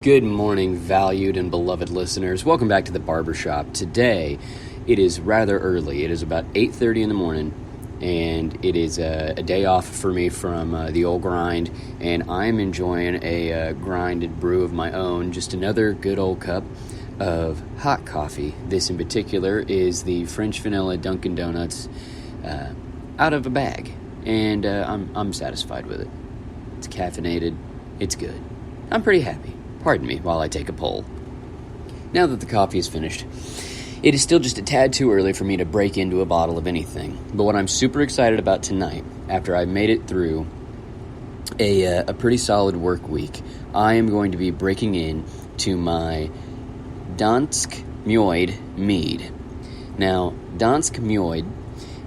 Good morning, valued and beloved listeners. Welcome back to the barbershop. Today, it is rather early. It is about 8:30 in the morning, and it is a day off for me from the old grind, and I am enjoying a grinded brew of my own, just another good old cup of hot coffee. This in particular is the French vanilla Dunkin' Donuts out of a bag, and I'm satisfied with it. It's caffeinated. It's good. I'm pretty happy. Pardon me while I take a pull. Now that the coffee is finished, it is still just a tad too early for me to break into a bottle of anything. But what I'm super excited about tonight, after I made it through a pretty solid work week, I am going to be breaking in to my Dansk mjod Mead. Now, Dansk mjod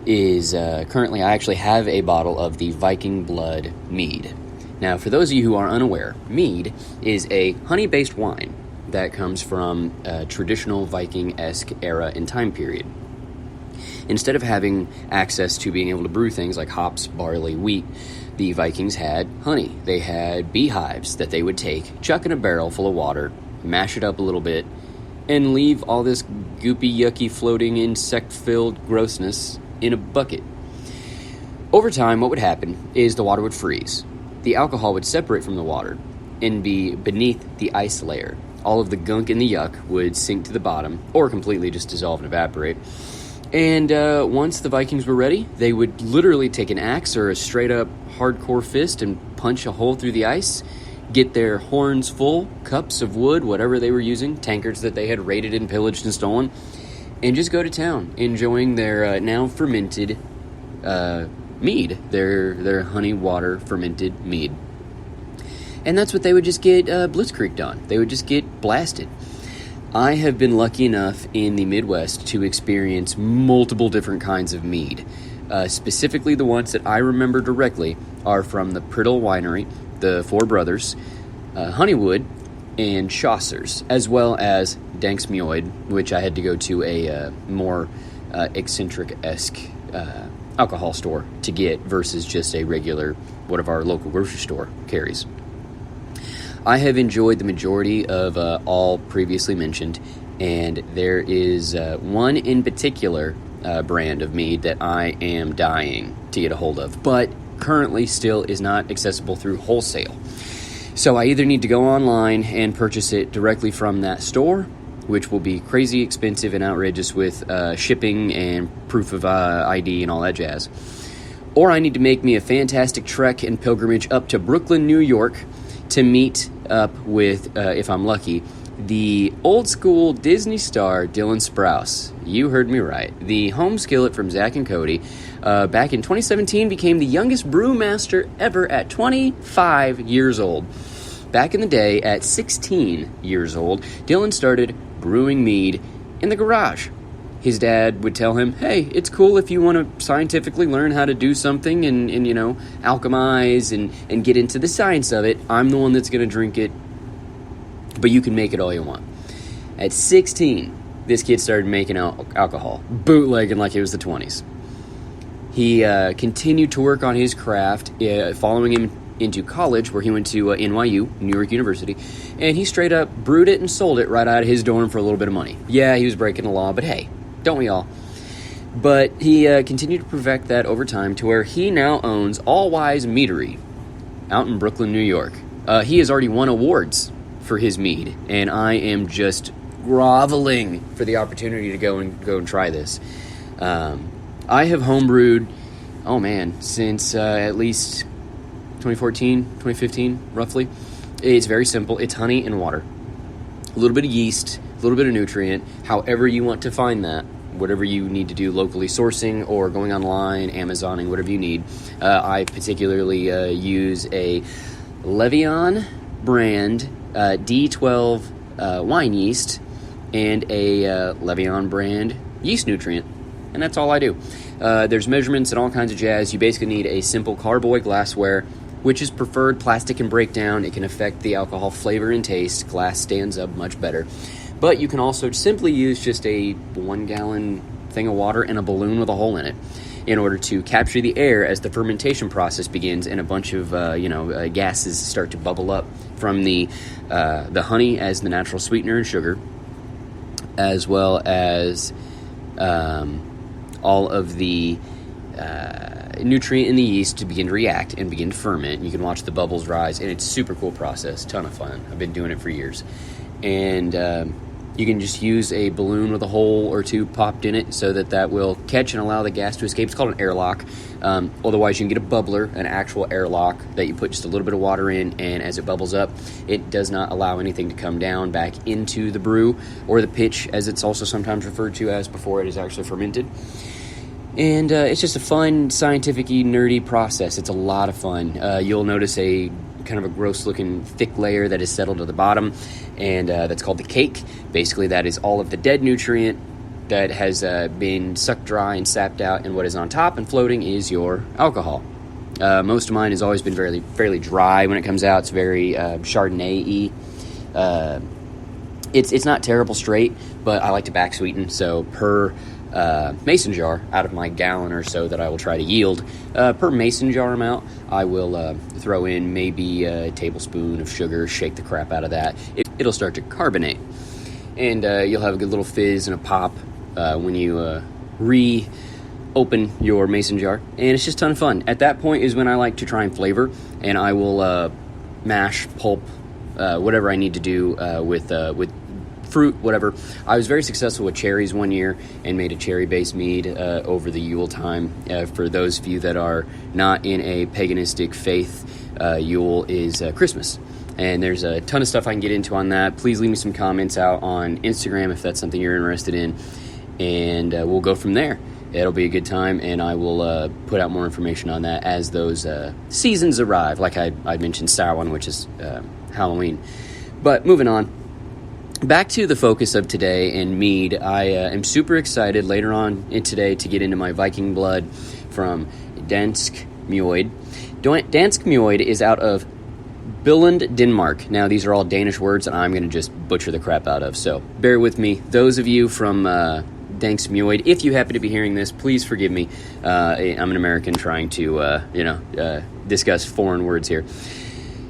is currently, I actually have a bottle of the Viking blood Mead. Now, for those of you who are unaware, Mead is a honey-based wine that comes from a traditional Viking-esque era and time period. Instead of having access to being able to brew things like hops, barley, wheat, the Vikings had honey. They had beehives that they would take, chuck in a barrel full of water, mash it up a little bit, and leave all this goopy, yucky, floating, insect-filled grossness in a bucket. Over time, what would happen is the water would freeze. The alcohol would separate from the water and be beneath the ice layer. All of the gunk and the yuck would sink to the bottom or completely just dissolve and evaporate. And once the Vikings were ready, they would literally take an axe or a straight-up hardcore fist and punch a hole through the ice, get their horns full, cups of wood, whatever they were using, tankards that they had raided and pillaged and stolen, and just go to town, enjoying their now fermented mead, their honey water fermented mead. And that's what they would just get blitzkrieged on. They would just get blasted. I have been lucky enough in the Midwest to experience multiple different kinds of mead. Specifically, the ones that I remember directly are from the Pritel winery, the Four Brothers, Honeywood, and Chaucer's, as well as Dansk mjod, which I had to go to a more eccentric-esque alcohol store to get versus just a regular, what of our local grocery store carries. I have enjoyed the majority of all previously mentioned, and there is one in particular brand of mead that I am dying to get a hold of, but currently still is not accessible through wholesale. So I either need to go online and purchase it directly from that store, which will be crazy expensive and outrageous with shipping and proof of ID and all that jazz. Or I need to make me a fantastic trek and pilgrimage up to Brooklyn, New York to meet up with, if I'm lucky, the old school Disney star Dylan Sprouse. You heard me right. The home skillet from Zach and Cody back in 2017 became the youngest brewmaster ever at 25 years old. Back in the day, at 16 years old, Dylan started brewing mead in the garage. His dad would tell him, hey, it's cool if you want to scientifically learn how to do something and alchemize and get into the science of it. I'm the one that's going to drink it, but you can make it all you want. At 16, this kid started making alcohol, bootlegging like it was the 20s. He continued to work on his craft, following him into college, where he went to NYU, New York University, and he straight up brewed it and sold it right out of his dorm for a little bit of money. Yeah, he was breaking the law, but hey, don't we all? But he continued to perfect that over time to where he now owns All Wise Meadery out in Brooklyn, New York. He has already won awards for his mead, and I am just groveling for the opportunity to go and try this. I have homebrewed, since at least 2014, 2015, roughly. It's very simple. It's honey and water. A little bit of yeast, a little bit of nutrient, however you want to find that, whatever you need to do locally sourcing or going online, Amazoning, whatever you need. I particularly use a Levion brand D12 wine yeast and a Levion brand yeast nutrient. And that's all I do. There's measurements and all kinds of jazz. You basically need a simple carboy glassware, which is preferred. Plastic can break down. It can affect the alcohol flavor and taste. Glass stands up much better. But you can also simply use just a 1 gallon thing of water and a balloon with a hole in it. in order to capture the air as the fermentation process begins, and a bunch of gases start to bubble up from the honey as the natural sweetener and sugar, as well as all of the nutrient in the yeast to begin to react and begin to ferment. You can watch the bubbles rise, and it's a super cool process, ton of fun. I've been doing it for years. And you can just use a balloon with a hole or two popped in it so that will catch and allow the gas to escape. It's called an airlock. Otherwise, you can get a bubbler, an actual airlock that you put just a little bit of water in, and as it bubbles up, it does not allow anything to come down back into the brew, or the pitch, as it's also sometimes referred to as, before it is actually fermented. And it's just a fun, scientific-y, nerdy process. It's a lot of fun. You'll notice a kind of a gross-looking thick layer that is settled to the bottom, and that's called the cake. Basically, that is all of the dead nutrient that has been sucked dry and sapped out, and what is on top and floating is your alcohol. Most of mine has always been fairly dry when it comes out. It's very Chardonnay-y. It's not terrible straight, but I like to back sweeten, so per mason jar out of my gallon or so that I will try to yield, per mason jar amount, I will throw in maybe a tablespoon of sugar, shake the crap out of that. It'll start to carbonate, and you'll have a good little fizz and a pop when you reopen your mason jar, and it's just a ton of fun. At that point is when I like to try and flavor, and I will mash, pulp, whatever I need to do with fruit, whatever. I was very successful with cherries one year and made a cherry-based mead over the Yule time. For those of you that are not in a paganistic faith, Yule is Christmas. And there's a ton of stuff I can get into on that. Please leave me some comments out on Instagram if that's something you're interested in, and we'll go from there. It'll be a good time, and I will put out more information on that as those seasons arrive, like I mentioned Samhain, which is Halloween. But moving on, back to the focus of today and mead. I am super excited later on in today to get into my Viking blood from Dansk mjod. Dansk mjod is out of Billund, Denmark. Now, these are all Danish words that I'm going to just butcher the crap out of, so bear with me. Those of you from Dansk mjod, if you happen to be hearing this, please forgive me. I'm an American trying to, discuss foreign words here.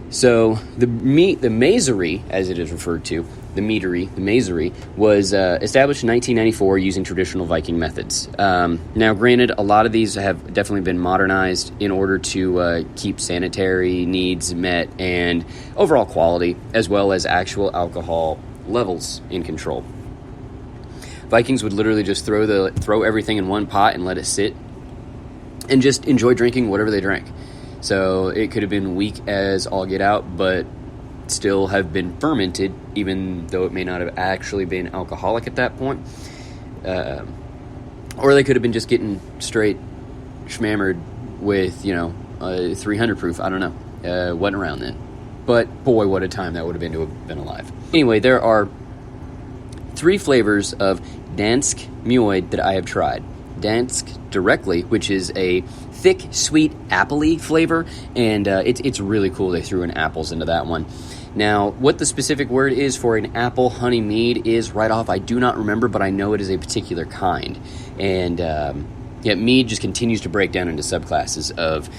So the mazery, as it is referred to, the mazery, was established in 1994 using traditional Viking methods. Now, granted, a lot of these have definitely been modernized in order to keep sanitary needs met and overall quality, as well as actual alcohol levels in control. Vikings would literally just throw everything in one pot and let it sit and just enjoy drinking whatever they drank. So it could have been weak as all get out, but still have been fermented, even though it may not have actually been alcoholic at that point. Or they could have been just getting straight schmammered with, 300 proof. I don't know. Wasn't around then. But boy, what a time that would have been to have been alive. Anyway, there are 3 flavors of Dansk mjod that I have tried. Dansk directly, which is a thick, sweet, apple-y flavor, and it's really cool they threw in apples into that one. Now, what the specific word is for an apple honey mead is right off, I do not remember, but I know it is a particular kind. And mead just continues to break down into subclasses of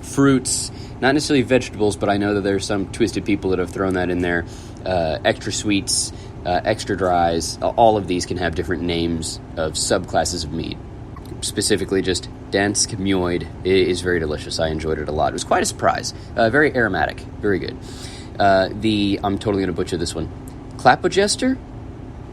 fruits, not necessarily vegetables, but I know that there's some twisted people that have thrown that in there. Extra sweets, extra dries, all of these can have different names of subclasses of mead. Specifically, just Dansk mjod is very delicious. I enjoyed it a lot. It was quite a surprise. Very aromatic. Very good. I'm totally going to butcher this one. Clapogester,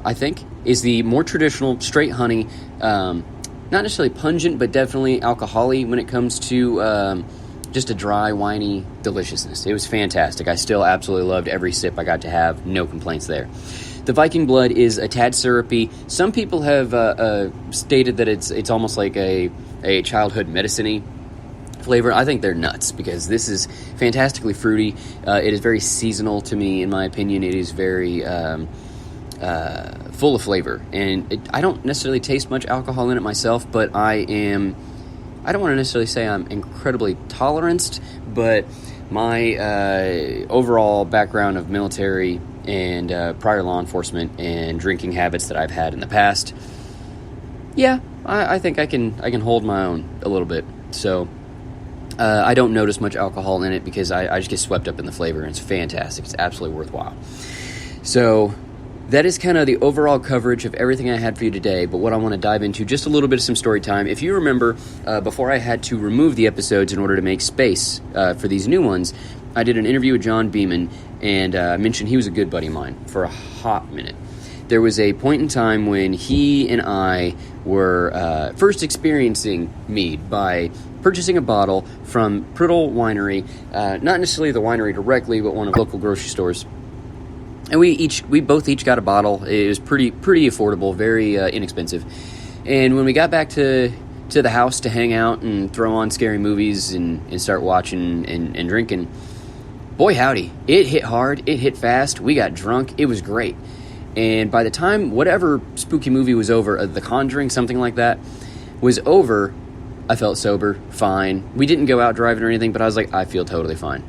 I think, is the more traditional straight honey, not necessarily pungent, but definitely alcohol-y when it comes to just a dry, winey deliciousness. It was fantastic. I still absolutely loved every sip I got to have. No complaints there. The Viking blood is a tad syrupy. Some people have stated that it's almost like a childhood medicine-y flavor. I think they're nuts because this is fantastically fruity. It is very seasonal to me, in my opinion. It is very full of flavor, and I don't necessarily taste much alcohol in it myself, but I don't want to necessarily say I'm incredibly toleranced, but my overall background of military and prior law enforcement and drinking habits that I've had in the past yeah, I think I can hold my own a little bit. So I don't notice much alcohol in it because I just get swept up in the flavor, and it's fantastic. It's absolutely worthwhile. So that is kind of the overall coverage of everything I had for you today, but what I want to dive into, just a little bit of some story time. If you remember, before I had to remove the episodes in order to make space for these new ones, I did an interview with John Beeman, and I mentioned he was a good buddy of mine for a hot minute. There was a point in time when he and I were first experiencing mead by purchasing a bottle from Pritel Winery, not necessarily the winery directly, but one of the local grocery stores. And we both got a bottle. It was pretty affordable, very inexpensive. And when we got back to the house to hang out and throw on scary movies and start watching and drinking, boy howdy, it hit hard, it hit fast, we got drunk, it was great. And by the time whatever spooky movie was over, The Conjuring, something like that, was over, I felt sober, fine. We didn't go out driving or anything, but I was like, I feel totally fine.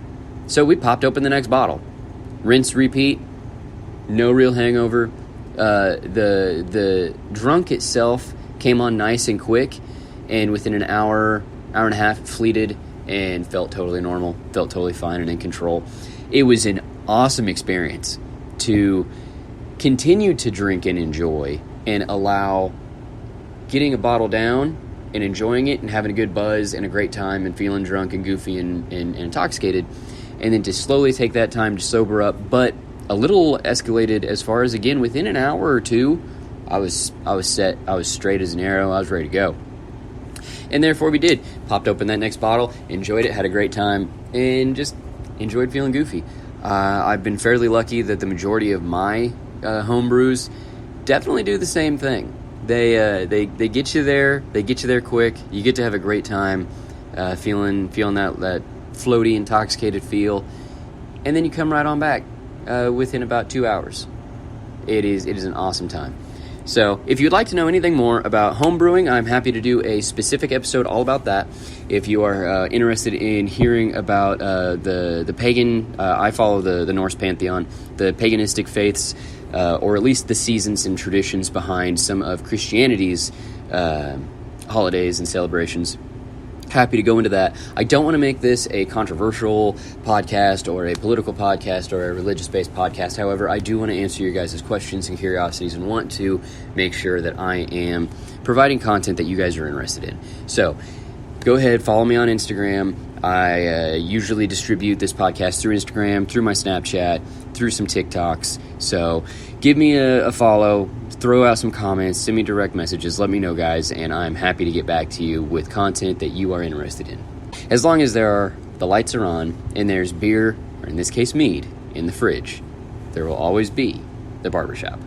So we popped open the next bottle. Rinse, repeat, no real hangover. The drunk itself came on nice and quick, and within an hour and a half, it fleeted and felt totally normal, felt totally fine and in control. It was an awesome experience to continue to drink and enjoy and allow getting a bottle down and enjoying it and having a good buzz and a great time and feeling drunk and goofy and intoxicated, and then to slowly take that time to sober up, but a little escalated as far as, again, within an hour or two, I was set, I was straight as an arrow, I was ready to go. And therefore we did. Popped open that next bottle, enjoyed it, had a great time, and just enjoyed feeling goofy. I've been fairly lucky that the majority of my home brews definitely do the same thing. They get you there. They get you there quick. You get to have a great time, feeling that floaty, intoxicated feel, and then you come right on back within about 2 hours. It is an awesome time. So if you'd like to know anything more about home brewing, I'm happy to do a specific episode all about that. If you are interested in hearing about the pagan, I follow the Norse pantheon, the paganistic faiths, or at least the seasons and traditions behind some of Christianity's holidays and celebrations. Happy to go into that. I don't want to make this a controversial podcast or a political podcast or a religious-based podcast. However, I do want to answer your guys' questions and curiosities and want to make sure that I am providing content that you guys are interested in. So go ahead, follow me on Instagram. I usually distribute this podcast through Instagram, through my Snapchat, through some TikToks. So give me a follow, throw out some comments, send me direct messages, let me know, guys, and I'm happy to get back to you with content that you are interested in. As long as the lights are on and there's beer, or in this case mead, in the fridge, there will always be the barbershop.